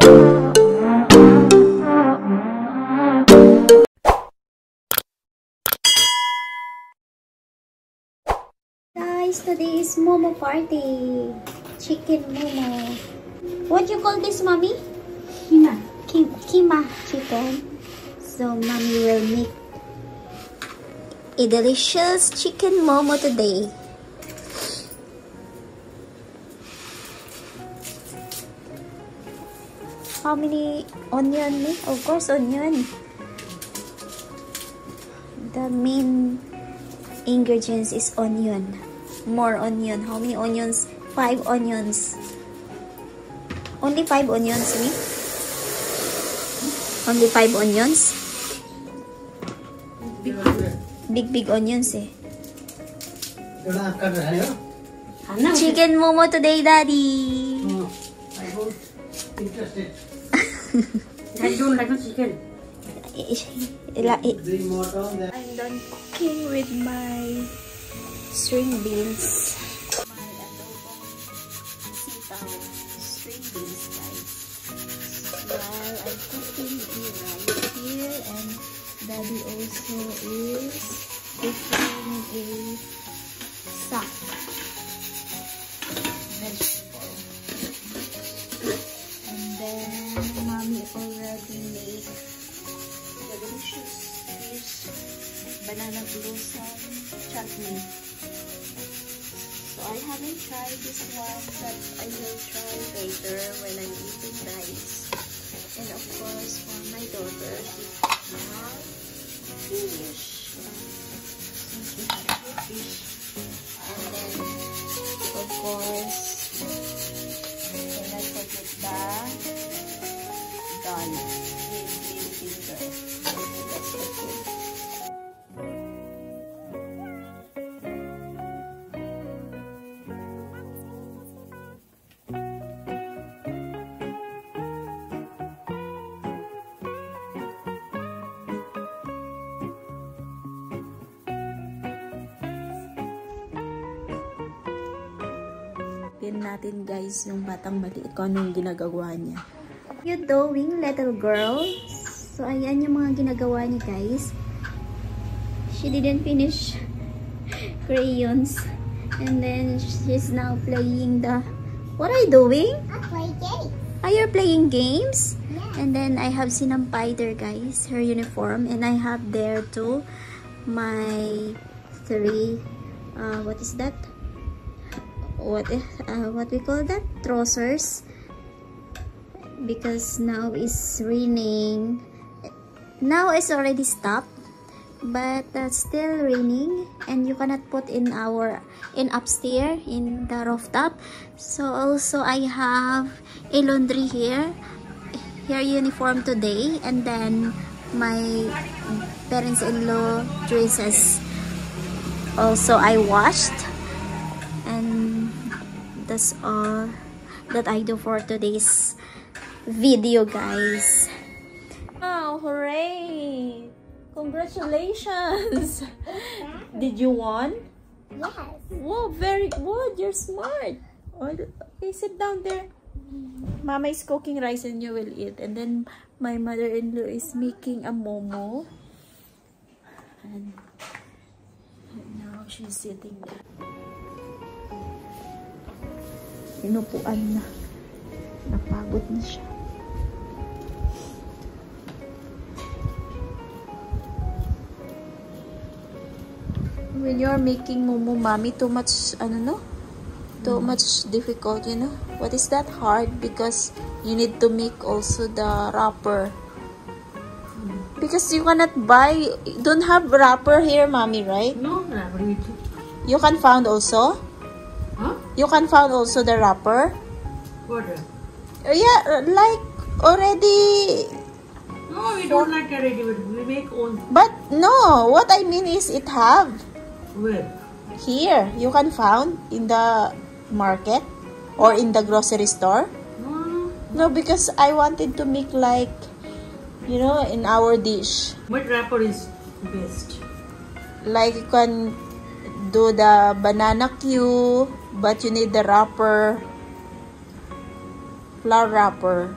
Guys, today is Momo party. Chicken Momo. What do you call this, mommy? Kima. Kima chicken. So mommy will make a delicious chicken Momo today. How many onion? Of course, onion. The main ingredients is onion. More onion. How many onions? 5 onions. Only 5 onions, me? Only 5 onions? Big onions, eh. Chicken Momo today, Daddy. I don't interested. I don't like chicken. I'm done cooking with my string beans. My adobong sitaw string beans, guys. While I'm cooking the rice here, and Daddy also is cooking a sack vegetable. And then mommy already made the delicious fish banana blossom chutney. So I haven't tried this one, but I will try later when I'm eating rice. And of course, for my daughter, she had fish. Since we had good fish. And then, of course, when I forget the done with vinegar. That's the food. Natin guys yung batang maliit kung anong ginagawa niya. What you doing, little girl? So ayan yung mga ginagawa niya, guys. She didn't finish crayons, and then she's now playing the... What are you doing? I'm playing games. Are you playing games? Yeah. And then I have sinampay there, guys, her uniform, and I have there too my 3 what is that? What we call that? Trousers, because now it's raining. Now it's already stopped, but still raining, and you cannot put in upstairs in the rooftop. So also I have a laundry here, her uniform today, and then my parents-in-law dresses also I washed. That's all that I do for today's video, guys. Wow, hooray! Congratulations! Did you won? Yes. Wow, very good. You're smart. Okay, sit down there. Mama is cooking rice and you will eat. And then my mother-in-law is making a momo. And now she's sitting there. Inupuan na. Napagod na siya. When you're making momo, mommy, too much, too much difficult, you know? What is that hard? Because you need to make also the wrapper. Because you cannot buy, don't have wrapper here, mommy, right? No wrapper. You can found also? Huh? You can found also the wrapper? What? Yeah, like already. No, we don't like a ready-made. We make own. But no, what I mean is it have. Where? Here, you can found in the market or in the grocery store. No. No, because I wanted to make like, you know, in our dish. What wrapper is best? Like you can do the banana Q, but you need the wrapper, flour wrapper.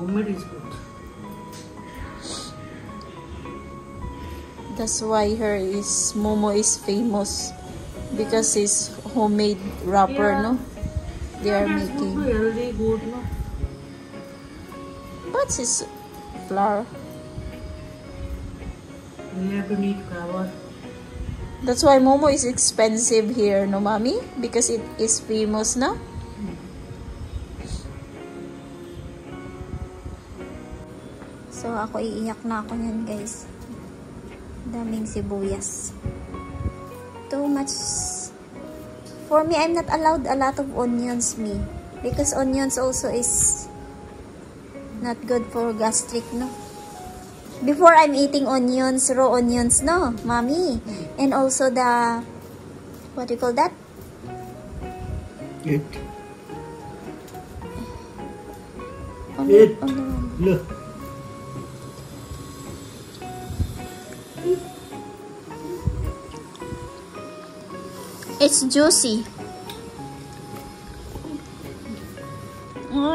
Homemade is good. That's why Momo is famous because his homemade wrapper, Yeah. no? They are That's making. also healthy, good, no? What's his flour? We have to need flour. That's why Momo is expensive here, no, mommy? Because it is famous, no? So, ako iiyak na ako niyan, guys. Daming sibuyas. Too much. For me, I'm not allowed a lot of onions, me. Because onions also is not good for gastric, no? Before, I'm eating onions, raw onions, no, mommy? And also the, what do you call that? Eat. Only, Eat. only one. Look. It's juicy.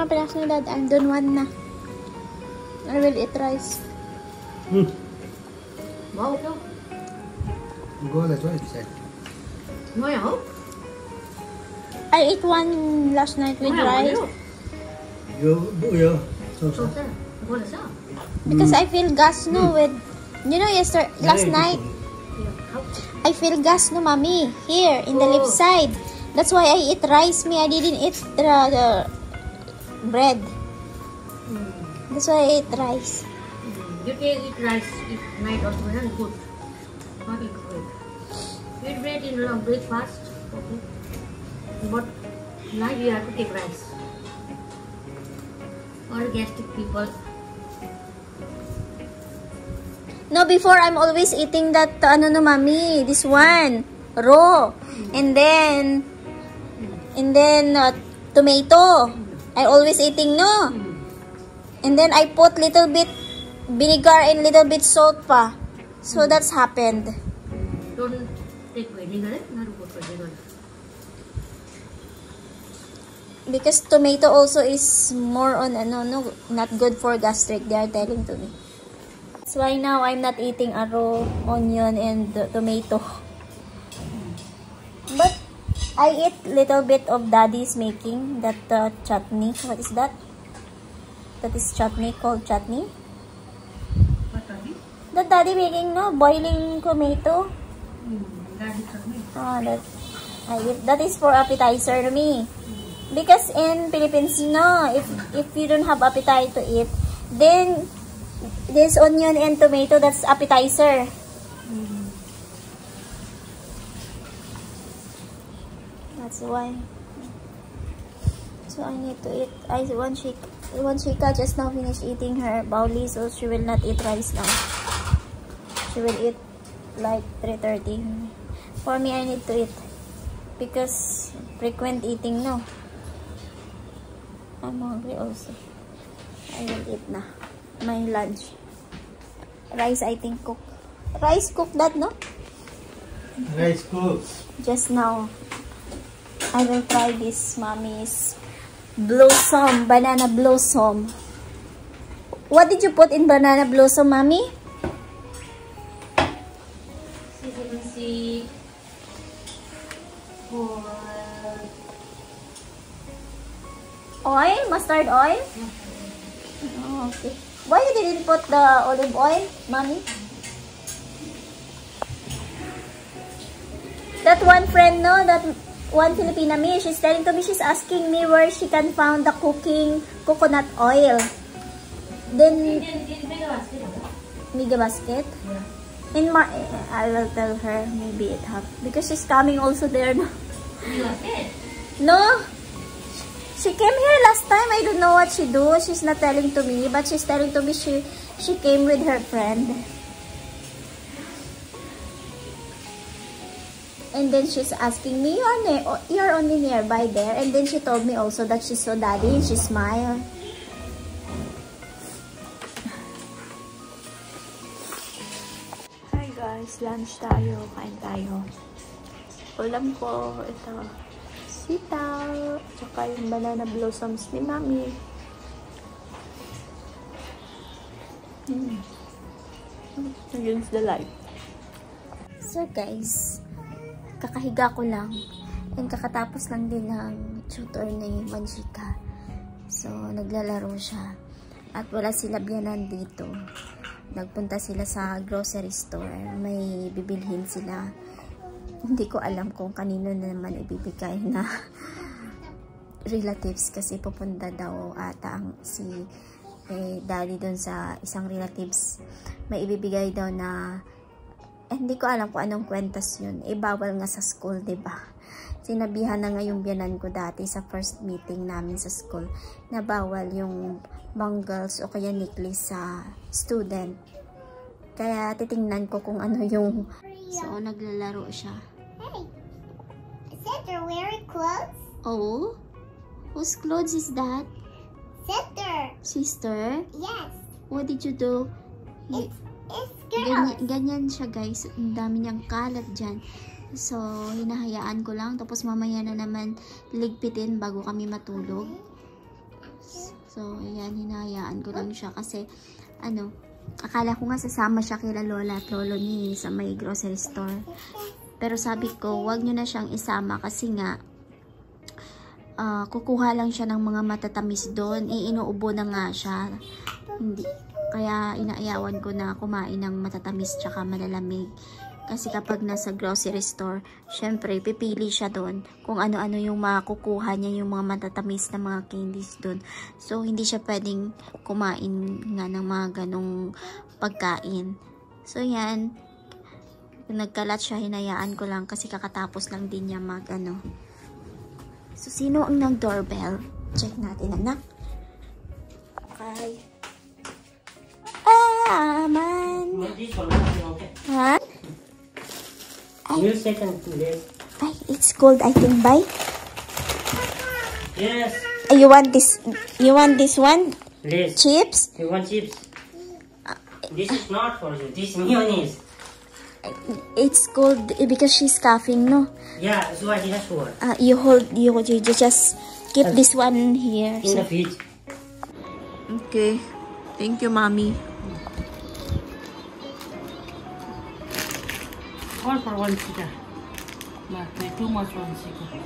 Palas na dad. I'm done one na. I will eat rice. Wow, okay. Go, that's what it said. No, yeah. I ate one last night with rice. Yeah. So, What is that? Because I feel gas no with, you know, last night, I feel gas no, mommy, here in the left side. That's why I eat rice, me. I didn't eat the bread. That's why I ate rice. You can eat rice at night also, and good. Not eat bread. Eat bread in breakfast, okay. But night you have to take rice. All gastric people. No, before I'm always eating that, ano no, mommy, this one, raw. And then tomato. I always eating, no. And then I put little bit vinegar and little bit salt pa. So that's happened. Don't take vinegar, not good for vinegar. Because tomato also is more on, no, not good for gastric, they are telling to me. That's why now I'm not eating a raw onion and tomato. But I eat little bit of daddy's making, that chutney. What is that? That is chutney, called chutney. What are you? The daddy making, no, boiling tomato. That is something. That I eat. That is for appetizer to me. Because in Philippines, no, if you don't have appetite to eat, then this onion and tomato, that's appetizer. That's why. So I need to eat. One Shika just now finished eating her bowli, so she will not eat rice now. She will eat like 3:30. For me, I need to eat because frequent eating, no. I'm hungry also. I will eat na. My lunch. Rice, I think, cook. Rice cook that, no? rice cook. Just now. I will try this mommy's blossom, banana blossom. What did you put in banana blossom, mommy? Sesame seed. Oil? Mustard oil? Oh, okay. Why you didn't put the olive oil, mommy? That one friend, no? That one Filipina me, she's telling to me, she's asking me where she can find the cooking coconut oil. Then, mega basket? In I will tell her, maybe it have. Because she's coming also there, no? No? She came here last time. I don't know what she do. She's not telling to me, but she's telling to me she came with her friend. And then she's asking me, you're only nearby there. And then she told me also that she saw daddy and she smiled. Hi guys, lunch tayo. Kain tayo. Ulam ko, ito, sitaw, tsaka yung banana blossoms ni mami. Against the light. So guys, kakahiga ko lang. And kakatapos lang din ng tutor ni Manchika. So, naglalaro siya. At wala sila biyanan dito. Nagpunta sila sa grocery store. May bibilhin sila. Hindi ko alam kung kanino na naman ibibigay na relatives kasi pupunta daw ata si daddy doon sa isang relatives. May ibibigay daw na hindi ko alam kung anong kwentas yun. Bawal nga sa school, diba? Sinabihan na nga yung biyanan ko dati sa first meeting namin sa school na bawal yung bangles o kaya necklace sa student. Kaya titingnan ko kung ano yung... So, naglalaro siya. Hey, Sister, wearing clothes? Oh? Whose clothes is that? Sister, Sister? yes, What did you do? it's girls. Ganyan siya guys. Ang dami niyang kalat dyan. So, hinahayaan ko lang. Tapos mamaya na naman ligpitin bago kami matulog. So, ayan, hinahayaan ko lang siya. Kasi, akala ko nga sasama siya kila lola at lolo ni sa may grocery store. Pero sabi ko, wag nyo na siyang isama kasi nga, kukuha lang siya ng mga matatamis doon. Inuubo na nga siya. Kaya inaayawan ko na kumain ng matatamis tsaka malalamig. Kasi kapag nasa grocery store, syempre, pipili siya doon kung ano-ano yung makukuha niya, yung mga matatamis na mga candies doon. So, hindi siya pwedeng kumain nga ng mga ganong pagkain. So, yan. Nagkalat siya, hinayaan ko lang kasi kakatapos lang din niya So, sino ang nag-doorbell? Check natin, anak. Okay. Man! Ha? You second to this. Ay, it's cold, I think, bye. Yes. You want this? You want this one? This. Chips? You want chips? This is not for you. This mayonnaise. It's cold because she's coughing, no? Yeah, so I didn't sure. You just keep this one here. In the fridge. Okay. Thank you, Mommy. All for one chicken. But too much one chicken.